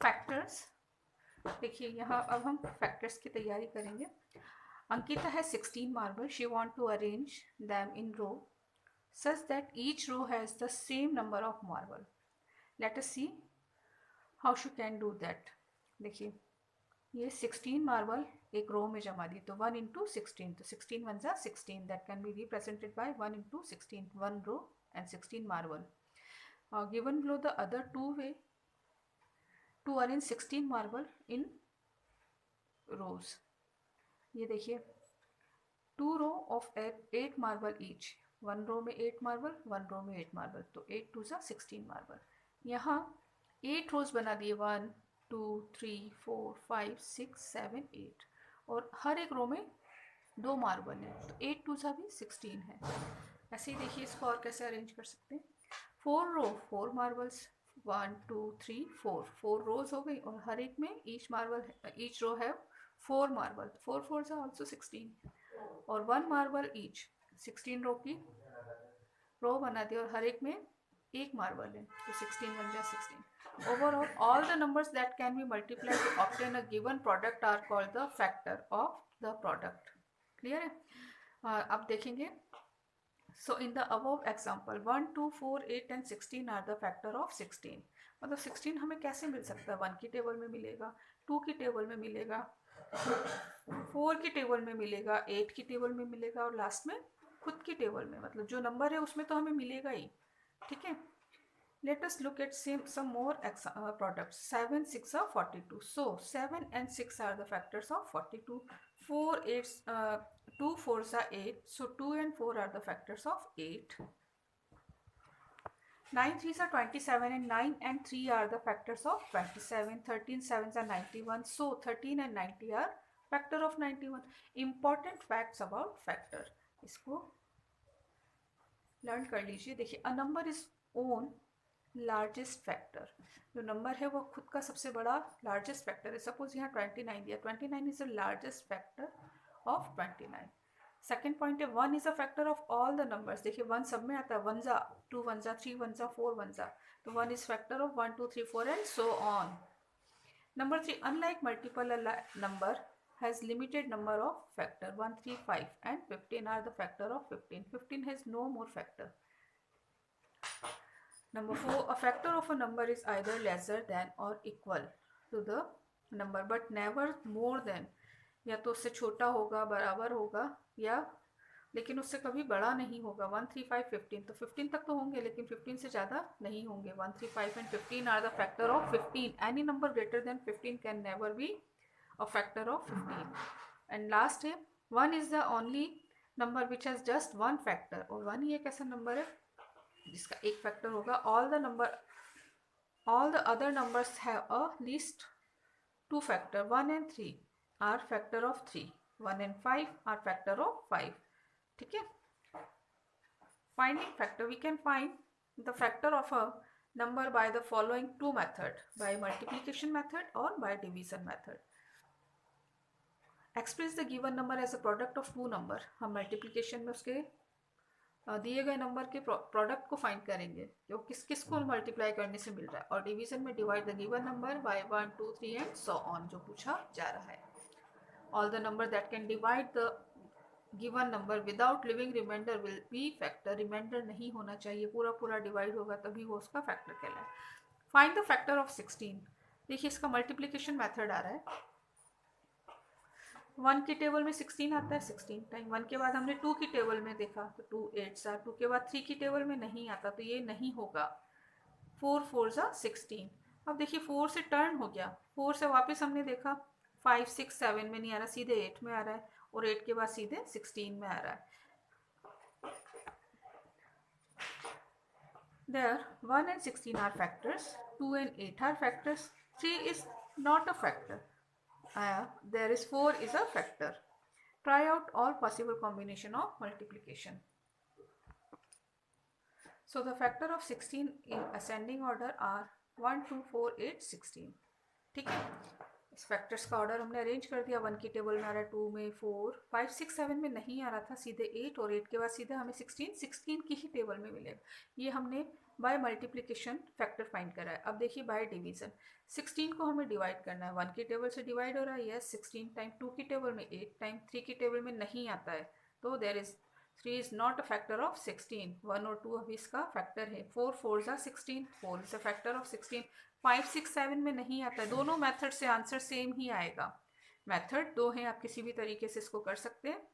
Factors, देखिए यहाँ अब हम फैक्टर्स की तैयारी करेंगे। Ankita has 16 marbles. She want to arrange them in row such that each row has the same number of marble. Let us see how she can do that. देखिए ये 16 marble एक रो में जमा दी, तो 1 इंटू 16, तो 16 वन जा 16, that can be represented by 1 into 16, 1 row and 16 marble. Given below the other two way to arrange 16 marble in rows. ये देखिए 2 रो ऑफ 8 मार्बल ईच, 1 रो में 8 मार्बल, 1 रो में 8 मार्बल, तो 8 टू सा 16 मार्बल. यहाँ 8 रोज बना दिए, 1 2 3 4 5 6 7 8, और हर एक रो में 2 मार्बल है, तो 8 टू सा भी 16 है. ऐसे ही देखिए इसको और कैसे अरेंज कर सकते हैं. 4 रो 4 मार्बल्स, 1 2 3 4 रोज हो गई, और हर एक में ईच रो है 4 मार्बल, 4 4 आल्सो 16, और 1 मार्बल ईच, 16 रो की रो बना दी, और हर एक में एक मार्बल है, तो 16 1 जा 16. Overall, all the numbers that can be multiplied to obtain a given product are called the factor of the product. Clear है? अब देखेंगे. So in the above example, 1 2 4 8 and 16 are the factor of 16. मतलब 16 हमें कैसे मिल सकता है? 1 की table में मिलेगा, 2 की टेबल में मिलेगा, 4 की टेबल में मिलेगा, 8 की टेबल में मिलेगा, और लास्ट में खुद की टेबल में, मतलब जो नंबर है उसमें तो हमें मिलेगा ही. ठीक है. Let us look at some more products. 7 6 are 42. So 7 and 6 are the factors of 42. 4 8 2 4s are 8. So 2 and 4 are the factors of 8. 9 3s are 27, and 9 and 3 are the factors of 27. 13 7s are 91. So 13 and 90 are factor of 91. Important facts about factor. इसको learn कर लीजिए. देखिए, a number is own largest factor. जो number है वो खुद का सबसे बड़ा लार्जेस्ट फैक्टर है. सपोज यहाँ 29 दिया, 29 is the largest factor of 29. Second point है 1 is a factor of all the numbers. देखिए 1 सब में आता है, 1 जा 2 1 जा 3 1 जा 4 1 जा, तो 1 is factor of 1 2 3 4 and so on. Number 3, unlike multiple number has limited number of factor. 1 3 5 and 15 are the factor of 15. 15 has no more factor. Number 4, a factor of a number is either lesser than or equal to the number but never more than. या तो उससे छोटा होगा, बराबर होगा, या लेकिन उससे कभी बड़ा नहीं होगा. 1 3 5 15, तो 15 तक तो होंगे लेकिन 15 से ज़्यादा नहीं होंगे. 1 3 5 and 15 are the factor of 15. Any number greater than 15 can never be a factor of 15. And last है 1 is the only number which has just one factor. और 1 ही एक ऐसा नंबर है जिसका एक फैक्टर होगा. all the other numbers have a least 2 factor. 1 and 3 are factor of 3. 1 and 5 are factor of 5. ठीक है. Finding factor, we can find the factor of a number by the following two method, by multiplication method or by division method. Express the given number as a product of two number. हम multiplication में उसके दिए गए number के product को find करेंगे जो किस किस को मल्टीप्लाई करने से मिल रहा है, और डिवीजन में divide the given number by 1 2 3 and so on, जो पूछा जा रहा है. All the number that can divide the given number without leaving remainder will be factor. Remainder नहीं होना चाहिए, पूरा पूरा डिवाइड होगा तभी वो उसका फैक्टर कहलाए. Find the factor of 16. देखिए इसका मल्टीप्लीकेशन मेथड आ रहा है. 1 की टेबल में 16 आता है, 16 टाइम 1 के बाद हमने 2 की टेबल में देखा तो 2 8 सा, 2 के बाद 3 की टेबल में नहीं आता तो ये नहीं होगा. 4 4 सा 16. अब देखिए 4 से टर्न हो गया, 4 से वापस हमने देखा 5 6 7 में नहीं आ रहा, सीधे 8 में आ रहा है, और 8 के बाद सीधे 16 में आ रहा है. There 1 and 16 are factors, 2 and 8 are factors, 3 is not a factor. There is 4 is a factor. Try out all possible combination of multiplication. So the factor of 16 in ascending order are 1 2 4 8 16. ठीक है. इस factors का order हमने arrange कर दिया. 1 की table में आ रहा है, 2 में 4, 5 6 7 में नहीं आ रहा था, सीधे 8, और 8 के बाद सीधे हमें 16 की ही टेबल में मिलेगा. ये हमने बाय मल्टीप्लिकेशन फैक्टर फाइंड करा है। अब देखिए बाय डिवीजन, 16 को हमें डिवाइड करना है। 1 की टेबल से डिवाइड हो रहा है, यस 16 टाइम। 2 की टेबल में 8 टाइम, 3 की टेबल में नहीं आता है, तो there is 3 is not a factor of 16। 1 और 2 अभी इसका फैक्टर है। 4 4 जा 16, 4 इज अ फैक्टर ऑफ 16। 5 6 7 में नहीं आता है। दोनों मेथड से आंसर सेम ही आएगा। मेथड दो हैं, आप किसी भी तरीके से इसको कर सकते हैं।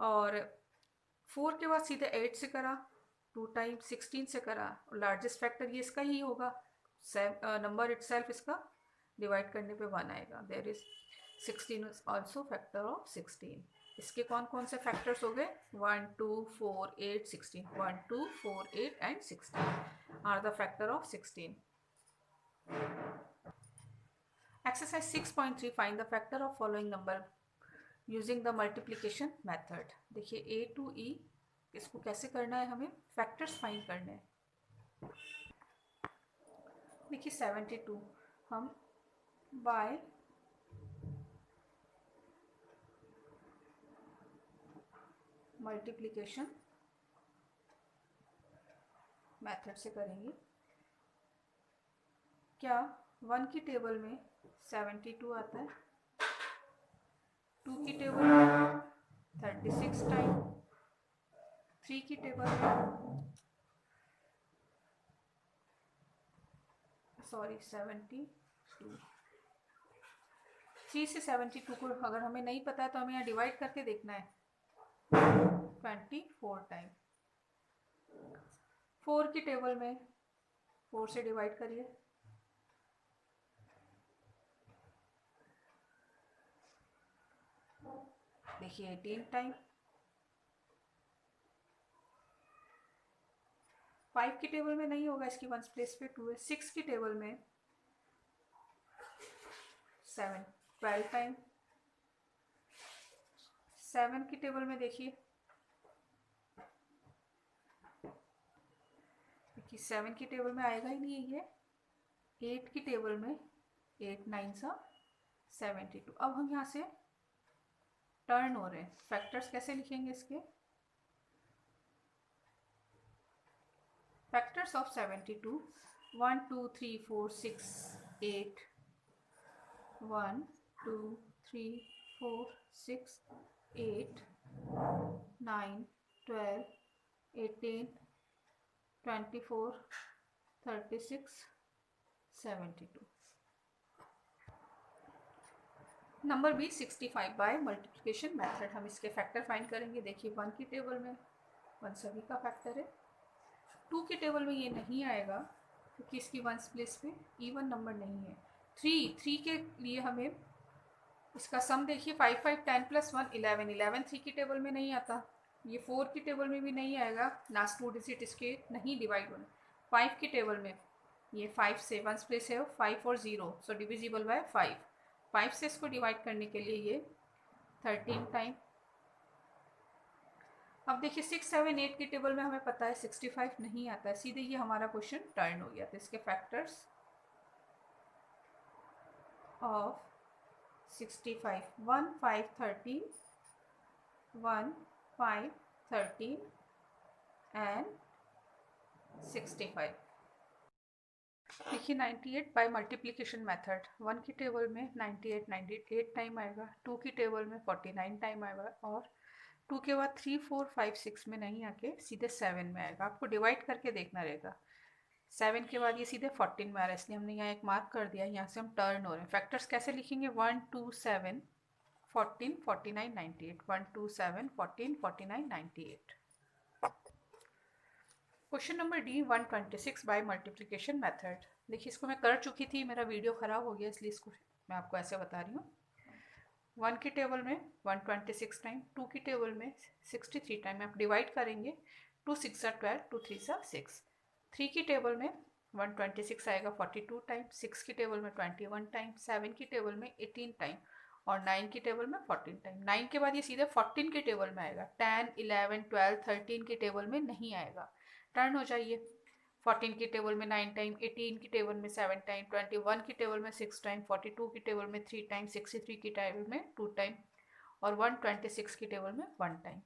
और 4 के बाद सीधे 8 से करा, 2 टाइम 16 से करा, लार्जेस्ट फैक्टर ये इसका ही होगा। नंबर इटसेल्फ इसका डिवाइड करने पे 1 आएगा। There is 16 is also factor of 16। इसके कौन कौन से फैक्टर्स हो गए? 1 2 4 8 16। 1 2 4 8 and 16 are the factor of 16। Exercise 6.3 find the factor of following number using the multiplication method. देखिए ए टू ई, इसको कैसे करना है, हमें फैक्टर्स फाइंड करने हैं। देखिए 72 हम बाय मल्टीप्लिकेशन मेथड से करेंगे। क्या 1 की टेबल में 72 आता है, 2 की टेबल में 36 टाइम, 3 की टेबल में 72, 3 से 72 को अगर हमें नहीं पता है तो हमें यहाँ डिवाइड करके देखना है 24 टाइम। 4 की टेबल में 4 से डिवाइड करिए, देखिए 18 टाइम। 5 की टेबल में नहीं होगा, इसकी वंस प्लेस पे 2 है। 6 की टेबल में 12 टाइम। 7 की टेबल में देखिए 7 की टेबल में आएगा ही नहीं है ये। 8 की टेबल में 8 9 सा 72। अब हम यहाँ से टर्न हो रहे हैं। फैक्टर्स कैसे लिखेंगे इसके? Factors of 72, 1 2 3 4 6 8, 1 2 3 4 6 8 9 12 18 24 36 72। Number B 65 by multiplication method. हम इसके फैक्टर फाइंड करेंगे। देखिए 1 की टेबल में 1 सभी का फैक्टर है। 2 की टेबल में ये नहीं आएगा क्योंकि इसकी वंस प्लेस पे इवन नंबर नहीं है। 3 के लिए हमें इसका सम देखिए 5 5 10 + 1 11। 11 3 की टेबल में नहीं आता, ये 4 की टेबल में भी नहीं आएगा। लास्ट 2 डिजिट इसके नहीं डिवाइड होने। 5 की टेबल में ये 5 से वंस प्लेस है 5 और 0, सो डिविजिबल बाय 5। 5 से इसको डिवाइड करने के लिए ये 13 टाइम। अब देखिए 6 7 8 की टेबल में हमें पता है 65 नहीं आता है, सीधे ये हमारा क्वेश्चन टर्न हो गया। तो इसके फैक्टर्स ऑफ 65, 1 5 13, 1 5 13 एंड 65। देखिए 98 बाय मल्टीप्लिकेशन मेथड। 1 की टेबल में 98 टाइम आएगा, 2 की टेबल में 49 टाइम आएगा, और 2 के बाद 3 4 5 6 में नहीं आके सीधे 7 में आएगा। आपको डिवाइड करके देखना रहेगा। 7 के बाद ये सीधे 14 में आ रहा है, इसलिए हमने यहाँ एक मार्क कर दिया। यहाँ से हम टर्न हो रहे हैं। फैक्टर्स कैसे लिखेंगे? 1 2 7 14 49 98। 1 2 7 14 49 98। Question number D 126 by multiplication method. देखिए इसको मैं कर चुकी थी, मेरा वीडियो ख़राब हो गया इसलिए इसको मैं आपको ऐसे बता रही हूँ। 1 की टेबल में 126 टाइम, 2 की टेबल में 63 टाइम। आप डिवाइड करेंगे, 2 6 12, 2 3 6। 3 की टेबल में 126 आएगा 42 टाइम, 6 की टेबल में 21 टाइम, 7 की टेबल में 18 टाइम, और 9 की टेबल में 14 टाइम। 9 के बाद ये सीधे 14 की टेबल में आएगा। 10 11 12 13 की टेबल में नहीं आएगा। टर्न हो जाइए। 14 की टेबल में 9 टाइम, 18 की टेबल में 7 टाइम, 21 की टेबल में 6 टाइम, 42 की टेबल में 3 टाइम, 63 की टेबल में 2 टाइम, और 126 की टेबल में 1 टाइम।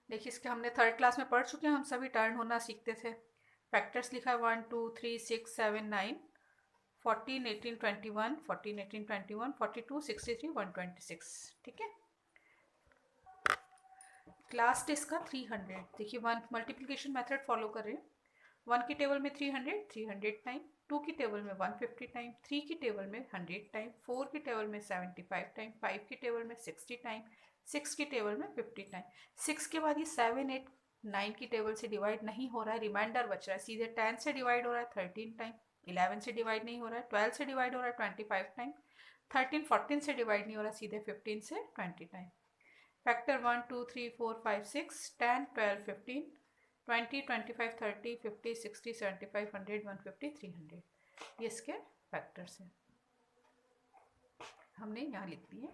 देखिए इसके हमने थर्ड क्लास में पढ़ चुके हैं, हम सभी टर्न होना सीखते थे। फैक्टर्स लिखा है 1 2 3 6 7 9 14 18 21 14 18 21 42 63 126। ठीक है, लास्ट इसका 300। देखिए 1 मल्टीप्लिकेशन मेथड फॉलो कर रहे हैं। 1 की टेबल में 300 टाइम, 2 की टेबल में 150 टाइम, 3 की टेबल में 100 टाइम, 4 की टेबल में 75 टाइम, 5 की टेबल में 60 टाइम, 6 की टेबल में 50 टाइम। 6 के बाद ये 7 8 9 की टेबल से डिवाइड नहीं हो रहा है, रिमाइंडर बच रहा है। सीधे 10 से डिवाइड हो रहा है 13 टाइम, 11 से डिवाइड नहीं हो रहा है, 12 से डिवाइड हो रहा है 25 टाइम, 13 14 से डिवाइड नहीं हो रहा है, सीधे 15 से 20 टाइम। फैक्टर 1 2 3 4 5 6 10 12 15 20 25 30 50 60 75 100 150 300, ये इसके फैक्टर्स हैं, हमने यहाँ लिख दिए।